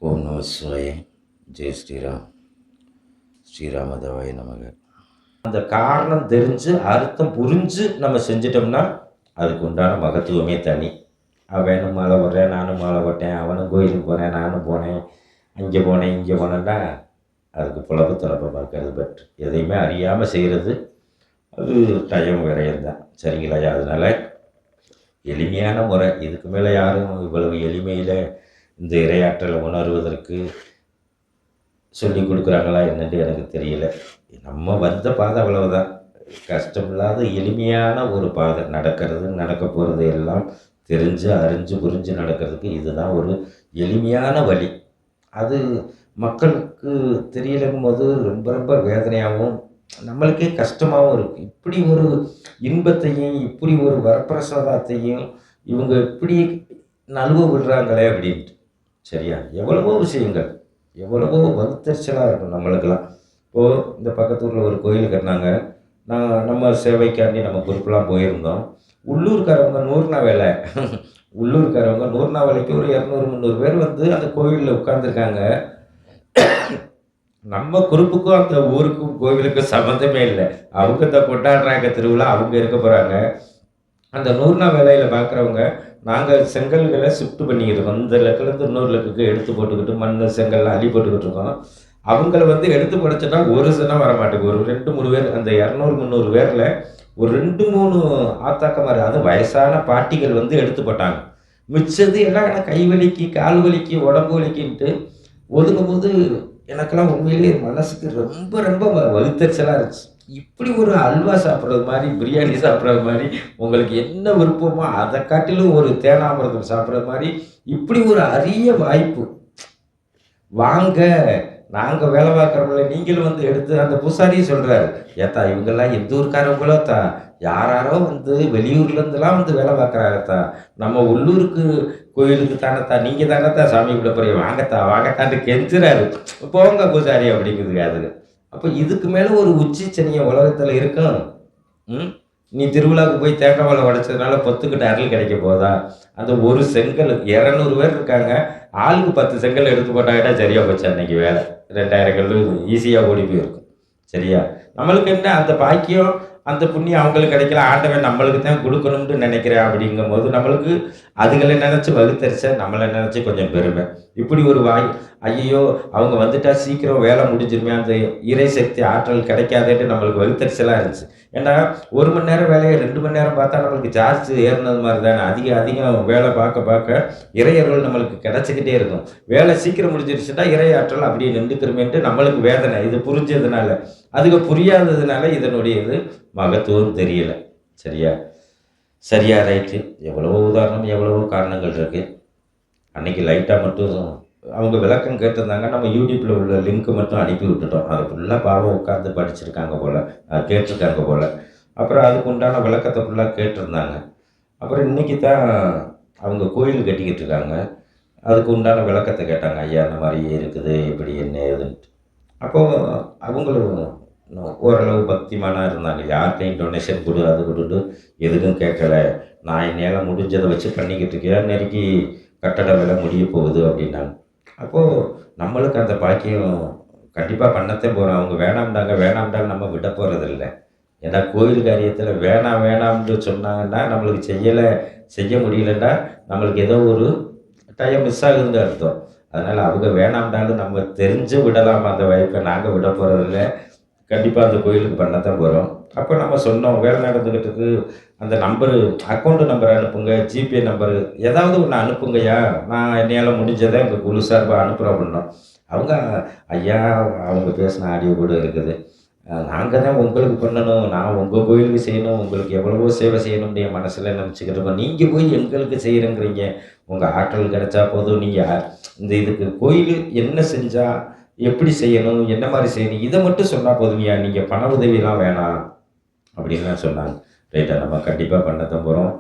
ஓம் நம சிவாய. ஜெய் ஸ்ரீராம். ஸ்ரீராமதவாய நமக. அந்த காரணம் தெரிஞ்சு அர்த்தம் புரிஞ்சு நம்ம செஞ்சிட்டோம்னா அதுக்கு உண்டான மகத்துவமே தனி. அவனும் மாலை போடுறேன், நானும் மாலை போட்டேன், அவனும் கோயிலுக்கு போகிறேன், நானும் போனேன், அங்கே போனேன் இங்கே போனேன்னா அதுக்கு புலப்பு தலப்பை பார்க்கறது பெட்ரு. எதையுமே அறியாமல் செய்கிறது அது டைம் விரையம் தான். சரிங்களா? அதனால் எளிமையான முறை. இதுக்கு மேலே யாரும் இவ்வளவு எளிமையில் இந்த இரையாற்றலை உணர்வதற்கு சொல்லி கொடுக்குறாங்களா என்னன்னு எனக்கு தெரியல. நம்ம வந்த பாதை அவ்வளவுதான். கஷ்டமில்லாத எளிமையான ஒரு பாதை. நடக்க போகிறது எல்லாம் தெரிஞ்சு அறிஞ்சு புரிஞ்சு நடக்கிறதுக்கு இதுதான் ஒரு எளிமையான வழி. அது மக்களுக்கு தெரியலங்கும் போது ரொம்ப ரொம்ப வேதனையாகவும் நம்மளுக்கே கஷ்டமாகவும் இருக்குது. இப்படி ஒரு இன்பத்தையும் இப்படி ஒரு வரப்பிரசாதத்தையும் இவங்க இப்படி நழுவ விடுறாங்களே அப்படின்ட்டு. சரியா? எவ்வளவோ விஷயங்கள், எவ்வளவோ வகுத்தறிச்சலாக இருக்கும் நம்மளுக்கெல்லாம். இப்போது இந்த பக்கத்தூரில் ஒரு கோயில் கட்டினாங்க. நம்ம சேவைக்காண்டி நம்ம குரூப்லாம் போயிருந்தோம். உள்ளூர்காரவங்க 100 நாள் வேலை உள்ளூர்காரவங்க 100 நாள் வேலைக்கு ஒரு 200 300 பேர் வந்து அந்த கோவிலில் உட்காந்துருக்காங்க. நம்ம குரூப்புக்கும் அந்த ஊருக்கும் கோவிலுக்கும் சம்மந்தமே இல்லை. அவங்க இந்த கொண்டாடுறாங்க திருவிழா, அவங்க இருக்க போகிறாங்க. அந்த 100 நாள் வேலையில் பார்க்குறவங்க நாங்கள் செங்கல்களை ஷிஃப்ட் பண்ணிக்கிட்டு இருக்கோம். இந்த லெக்கிலேருந்து இன்னொரு லெக்குக்கு எடுத்து போட்டுக்கிட்டு மண் செங்கல்லாம் அள்ளி போட்டுக்கிட்டு இருக்கோம். அவங்கள வந்து எடுத்து படைச்சோன்னா ஒரு சின்னம் வரமாட்டேங்குது. ஒரு 2 3 பேர், அந்த 200 300 பேரில் ஒரு 2 3 ஆத்தாக்க மாதிரி, அது வயசான பாட்டிகள் வந்து எடுத்து போட்டாங்க. மிச்சது எல்லாம் எனக்கு கை வலிக்கு கால் வலிக்கு உடம்பு வலிக்குன்ட்டு ஒதுங்கும்போது எனக்கெல்லாம் உண்மையிலேயே மனசுக்கு ரொம்ப ரொம்ப வகுத்தறிச்சலாக இருந்துச்சு. இப்படி ஒரு அல்வா சாப்பிட்றது மாதிரி, பிரியாணி சாப்பிட்றது மாதிரி, உங்களுக்கு என்ன விருப்பமோ அதை காட்டிலும் ஒரு தேனாமிரதம் சாப்பிட்றது மாதிரி இப்படி ஒரு அரிய வாய்ப்பு. வாங்க, நாங்கள் வேலை பார்க்குறோம்ல, நீங்களும் வந்து எடுத்து அந்த பூசாரியும் சொல்கிறாரு, ஏத்தா இவங்கெல்லாம் எந்த ஊருக்காரவங்களோ தா, யாரோ வந்து வெளியூர்லேருந்துலாம் வந்து வேலை பார்க்குறாங்கத்தா, நம்ம உள்ளூருக்கு கோயிலுக்கு தானேத்தா, நீங்கள் தானேத்தா சாமி கூட போகிறீங்க, வாங்கத்தான்ட்டு கெஞ்சுறாரு. போங்க பூசாரி அப்படிங்கிறது அதுங்க. அப்போ இதுக்கு மேலே ஒரு உச்சி சனியை உலகத்தில் இருக்கும். நீ திருவிழாவுக்கு போய் தேங்காய் வாழை உடைச்சதுனால பொத்துக்கிட்ட அருள் கிடைக்க போதா? அந்த ஒரு செங்கல் 200 பேர் இருக்காங்க, ஆளுக்கு 10 செங்கல் எடுத்து போட்டாக்கிட்டா சரியாக போச்சு. அன்னைக்கு வேலை 2000 கல் ஈஸியாக ஓடி போயிருக்கும். சரியா? நம்மளுக்கு என்ன அந்த பாக்கியம், அந்த புண்ணியம் அவங்களுக்கு கிடைக்கல, ஆண்டவன் நம்மளுக்கு தான் கொடுக்கணும்னு நினைக்கிறேன். அப்படிங்கும்போது நம்மளுக்கு அதுகளை நினச்சி வகுத்தரிச்ச நம்மளை நினச்சி கொஞ்சம் பெருமை. இப்படி ஒரு ஐயோ அவங்க வந்துட்டா சீக்கிரம் வேலை முடிஞ்சிருமே, அந்த இறை சக்தி ஆற்றல் கிடைக்காதேன்ட்டு நம்மளுக்கு வகுத்தரிச்சலாக இருந்துச்சு. ஏன்னா 1 மணி நேரம் வேலையை 2 மணி நேரம் பார்த்தா நம்மளுக்கு சார்ஜ் ஏறினது மாதிரி தானே. அதிகம் வேலை பார்க்க இறையர்கள் நம்மளுக்கு கிடச்சிக்கிட்டே இருக்கும். வேலை சீக்கிரம் முடிஞ்சிருச்சுன்னா இறை ஆற்றல் அப்படியே நின்றுக்கிறமேன்ட்டு நம்மளுக்கு வேதனை. இது புரிஞ்சதுனால, அதுக்கு புரியாததுனால இதனுடைய இது மகத்துவம் தெரியல. சரியா ரைட்டு. எவ்வளவோ உதாரணம், எவ்வளவோ காரணங்கள் இருக்குது. அன்றைக்கி லைட்டாக மட்டும் அவங்க விளக்கம் கேட்டிருந்தாங்க. நம்ம யூடியூப்பில் உள்ள லிங்க்கு மட்டும் அனுப்பி விட்டுட்டோம். அது ஃபுல்லாக பாவம் உட்காந்து படிச்சிருக்காங்க போல், கேட்டிருக்காங்க போல். அப்புறம் அதுக்கு உண்டான விளக்கத்தை ஃபுல்லாக கேட்டிருந்தாங்க. அப்புறம் இன்றைக்கி தான் அவங்க கோயில் கட்டிக்கிட்டு இருக்காங்க. அதுக்கு உண்டான விளக்கத்தை கேட்டாங்க. ஐயா இந்த மாதிரி இருக்குது, எப்படி என்ன ஏதுன்ட்டு. அப்போது அவங்களும் ஓரளவு பக்திமானாக இருந்தாங்க. யார்கிட்டையும் டொனேஷன் கொடு அது கொடுத்து எதுக்கும் கேட்கல, நான் என்னால் முடிஞ்சதை வச்சு பண்ணிக்கிட்டு இருக்கேன், நெருக்கி கட்டட வேலை முடிய போகுது அப்படின்னாங்க. அப்போது நம்மளுக்கு அந்த பாக்கியம் கண்டிப்பாக பண்ணத்தே போகிறோம். அவங்க வேணாம்டாங்க நம்ம விட போகிறதில்ல. ஏன்னா கோயில் காரியத்தில் வேணாம்னு சொன்னாங்கன்னா நம்மளுக்கு செய்ய முடியலன்னா நம்மளுக்கு ஏதோ ஒரு டைம் மிஸ் ஆகுதுன்னு அர்த்தம். அதனால் அவங்க வேணாம்டாலும் நம்ம தெரிஞ்சு விடலாம். அந்த வாய்ப்பை நாங்கள் விட போகிறதில்ல. கண்டிப்பாக அந்த கோயிலுக்கு பண்ணத்தான் போகிறோம். அப்போ நம்ம சொன்னோம், வேலை நடந்துக்கிட்டு அந்த நம்பரு, அக்கௌண்ட் நம்பர் அனுப்புங்க, ஜிபே நம்பரு ஏதாவது ஒன்று அனுப்புங்கய்யா, நான் என்னையால் முடிஞ்சதை எங்கள் குழு சார்பாக அனுப்புகிறோம் அப்படின்னோம். அவங்க ஐயா அவங்க பேசின ஆடியோ கூட இருக்குது. நாங்கள் தான் உங்களுக்கு பண்ணணும், நான் உங்கள் கோயிலுக்கு செய்யணும், உங்களுக்கு எவ்வளவோ சேவை செய்யணும்னு என் மனசில் நினச்சிக்கிட்டு நீங்கள் போய் எங்களுக்கு செய்கிறேங்கிறீங்க. உங்கள் ஆற்றல் கிடைச்சா போதும், நீங்கள் இந்த இதுக்கு கோயில் என்ன செஞ்சால் எப்படி செய்யணும், என்ன மாதிரி செய்யணும், இதை மட்டும் சொன்னால் போதுமையா, நீங்கள் பண உதவிலாம் வேணாம் அப்படின்லாம் சொன்னாங்க. ரைட்டாக நம்ம கண்டிப்பாக பண்ணத்தான் போகிறோம்.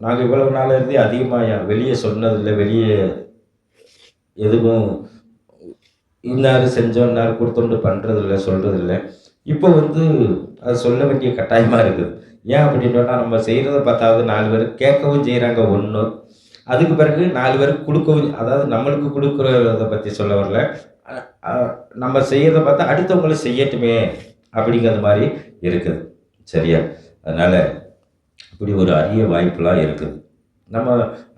நாங்கள் இவ்வளவு நாள் இருந்தே அதிகமாக வெளியே சொன்னதில்லை, வெளியே எதுவும் இன்னாரு செஞ்சோம் இன்னாரு கொடுத்தோம்னு பண்ணுறதில்ல, சொல்கிறதில்ல. இப்போ வந்து அது சொல்ல வேண்டிய கட்டாயமாக இருக்குது. ஏன் அப்படின்னா நம்ம செய்கிறத பார்த்தாவது 4 பேர் கேட்கவும் செய்கிறாங்க. ஒன்று அதுக்கு பிறகு 4 பேருக்கு குடுக்கவும் அதாவது நம்மளுக்கு குடுக்குறத பத்தி சொல்ல வரல. அ அ நம்ம செய்யறத பார்த்தா அடுத்தவங்களும் செய்யட்டுமே! அப்படிங்கிறது மாரி இருக்குது. சரியா? அதனால இப்படி ஒரு அரிய வாய்ப்புலாம் இருக்குது. நம்ம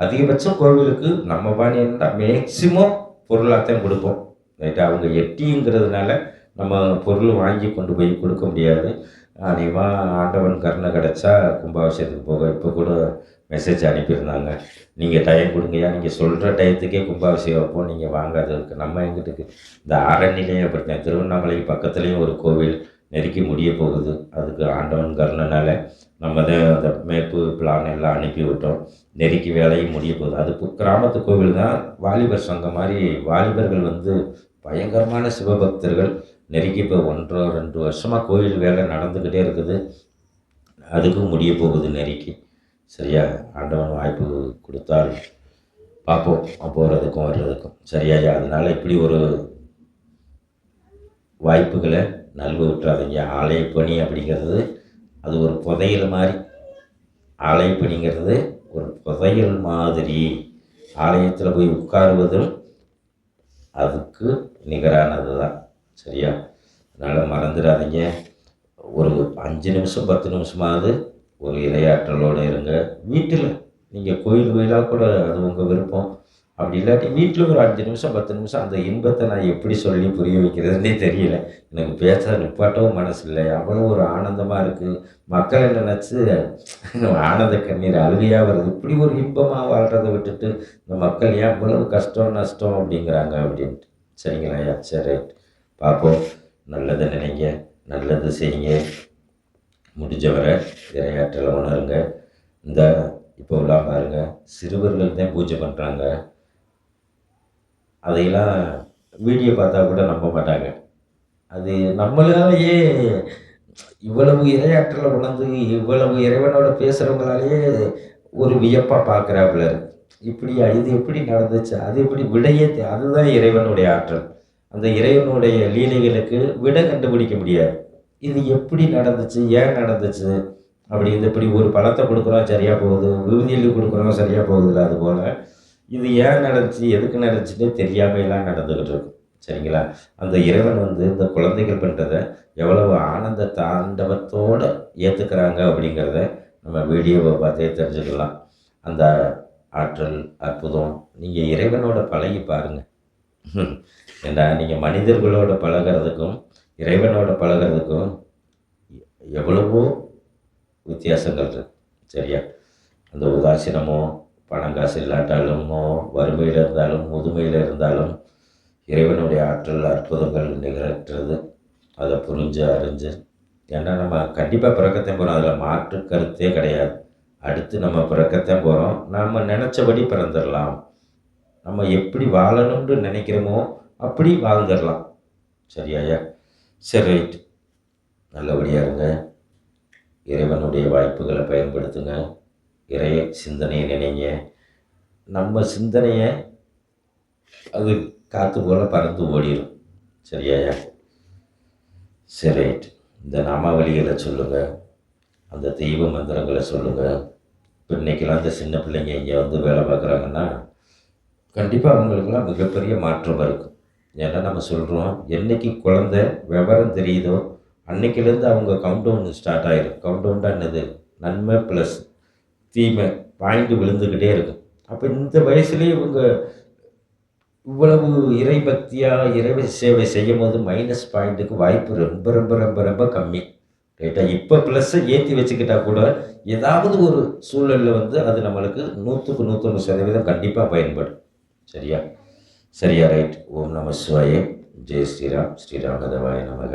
அதிகபட்சம் கோவிலுக்கு நம்ம பாணின்னா மேக்ஸிமம் பொருளாத்தான் குடுப்போம். ரைட்டா? அவங்க எட்டிங்கிறதுனால நம்ம பொருள் வாங்கி கொண்டு போய் குடுக்க முடியாது. அநேகமா ஆண்டவன் கருணை கிடைச்சா கும்பாபிஷேகத்துக்கு போக இப்போ கூட மெசேஜ் அனுப்பியிருந்தாங்க. நீங்க டைம் குடுங்கய்யா, நீங்க சொல்ற டயத்துக்கே கும்பாபிஷேகம் வைப்போம். நீங்க வாங்க அது இருக்கு. நம்ம எங்கிட்டுக்கு இந்த ஆரணியிலேயும் அப்படித்தான். திருவண்ணாமலைக்கு பக்கத்துலேயும் ஒரு கோவில் நெருக்கி முடிய போகுது. அதுக்கு ஆண்டவன் கருணைனால நம்ம தான் அந்த மேப்பு, பிளான் எல்லாம் அனுப்பி விட்டோம். நெருக்கி வேலையும் முடிய போகுது. அது கிராமத்து கோவில் தான். வாலிபர் சங்கம் மாரி வாலிபர்கள் வந்து பயங்கரமான சிவபக்தர்கள். நெருக்கி இப்போ 1 1/2, 2 வருஷமா கோயில் வேலை நடந்துக்கிட்டே இருக்குது. அதுக்கும் முடிய போகுது நெருக்கி. சரியா? ஆண்டவன் வாய்ப்பு குடுத்தால் பார்ப்போம். போறதுக்கும், வர்றதுக்கும். சரியாய்யா? அதனால இப்படி ஒரு வாய்ப்புகள நழுவ விட்றாதீங்க. ஆலய பணி அப்படிங்கிறது அது ஒரு புதையல் மாரி. ஆலய பணிங்கிறது ஒரு புதையல் மாதிரி. ஆலயத்தில போய் உட்காருவதும் அதுக்கு நிகரானது தான். சரியா? அதனால மறந்துடாதீங்க. ஒரு 5 நிமிஷம், 10 நிமிஷமாவது ஒரு இறையாற்றலோட இருங்க. வீட்டில நீங்க கோயில் கோயிலா கூட அது உங்க விருப்பம். அப்படி இல்லாட்டி வீட்ல ஒரு 5 நிமிஷம், 10 நிமிஷம் அந்த இன்பத்த நான் எப்படி சொல்லி புரிய வைக்கிறதுன்னே தெரியல. எனக்கு பேச நிப்பாட்டவும் மனசு இல்ல. அவ்வளோ ஒரு ஆனந்தமா இருக்கு. மக்கள நெனச்சு ஆனந்த கண்ணீர் அழுகையா வருது. இப்படி ஒரு இன்பமா வாழ்றத விட்டுட்டு, இந்த மக்கள் ஏன் இவ்வளவு கஷ்டம், நஷ்டம் அப்படிங்கிறாங்க அப்படின்ட்டு. சரிங்களாய்யா? சரி ரைட். பார்ப்போம். நல்லத நினைங்க. நல்லது செய்யுங்க. முடிஞ்ச வரை இறையாற்றல உணருங்க. இந்த இப்போலாம் பாருங்க, சிறுவர்கள் தான் பூஜை பண்றாங்க. அதையெல்லாம் வீடியோ பார்த்தா கூட நம்ப மாட்டாங்க. அது நம்மளாலேயே இவ்வளவு இறையாற்றல உணர்ந்து, இவ்வளவு இறைவனோட பேசுறவங்களாலேயே ஒரு வியப்பா பார்க்குறாப்புல இருக்கு. இப்படியா? இது எப்படி நடந்துச்சு? அது எப்படி விடையே அதுதான் இறைவனுடைய ஆற்றல். அந்த இறைவனுடைய லீலைகளுக்கு விடை கண்டுபிடிக்க முடியாது. இது எப்படி நடந்துச்சு? ஏன் நடந்துச்சு? அப்படி இந்த இப்படி ஒரு பழத்த குடுக்குறோம் சரியா போகுது. விபூதி அள்ளி குடுக்குறோம் சரியா போகுதுல்ல, அதுபோல இது ஏன் நடந்துச்சு? எதுக்கு நடந்துச்சுன்னே தெரியாமைலாம் நடந்துகிட்டு இருக்கும். சரிங்களா? அந்த இறைவன் வந்து இந்த குழந்தைகள் பண்றத எவ்வளவு ஆனந்த தாண்டவத்தோட ஏத்துக்கிறாங்க அப்படிங்கிறத நம்ம வீடியோவ பார்த்தே தெரிஞ்சுக்கலாம். அந்த ஆற்றல், அற்புதம் நீங்க இறைவனோட பழகி பாருங்க. ஏன்டா நீங்க மனிதர்களோட பழகுறதுக்கும், இறைவனோட பழகுறதுக்கும் எவ்வளவோ வித்தியாசங்கள் இருக்கு. சரியா? அந்த உதாசீனமோ, பணம் காசு இல்லாட்டாலுமோ, வறுமையில இருந்தாலும், முதுமையில இருந்தாலும் இறைவனுடைய ஆற்றல், அற்புதங்கள் நிகழற்றது. அத புரிஞ்சு, அறிஞ்சு ஏன்னா நம்ம கண்டிப்பா பிறக்கத்தான் போறோம். அதில மாற்று கருத்தே கிடையாது. அடுத்து நம்ம பிறக்கத்தான் போறோம். நாம நெனச்சபடி பிறந்துரலாம். நம்ம எப்படி வாழணும்னு நெனைக்கிறோமோ, அப்படி வாழ்ந்துரலாம். சரியாய்யா? சரி ரைட். நல்லபடியா இருங்க. இறைவனுடைய வாய்ப்புகள பயன்படுத்துங்க. இறை சிந்தனைய நினைங்க. நம்ம சிந்தனைய அது காத்து போல பறந்து ஓடிரும். சரியாய்யா? சரி ரைட். இந்த நாமாவளிகள சொல்லுங்க. அந்த தெய்வ மந்திரங்கள சொல்லுங்க. இப்ப இன்னைக்கெல்லாம் இந்த சின்ன பிள்ளைங்க இங்க வந்து வேலை பார்க்குறாங்கன்னா, கண்டிப்பா அவங்களுக்கெல்லாம் மிகப்பெரிய மாற்றம் இருக்கும். ஏன்னா நம்ம சொல்றோம், என்னைக்கு குழந்தை விவரம் தெரியுதோ, அன்னைக்கிலேருந்து அவங்க கவுண்டவுன் ஸ்டார்ட் ஆயிரும். கவுண்டவுன்டா என்னது? நன்மை பிளஸ் தீமை பாயிண்ட் விழுந்துக்கிட்டே இருக்கும். அப்ப இந்த வயசுலயே இவங்க இவ்வளவு இறை பக்தியா, இறை சேவை செய்யும்போது மைனஸ் பாயிண்ட்டுக்கு வாய்ப்பு ரொம்ப ரொம்ப ரொம்ப ரொம்ப கம்மி. ரைட்டா? இப்ப ப்ளஸ்ஸ ஏத்தி வச்சுக்கிட்டா கூட, ஏதாவது ஒரு சூழல்ல வந்து அது நம்மளுக்கு 100க்கு 101% கண்டிப்பா பயன்படும். சரியா? சரியா ரைட். ஓம் நம சிவாய. ஜெய் ஸ்ரீராம். ஸ்ரீராம தேவாய நமக.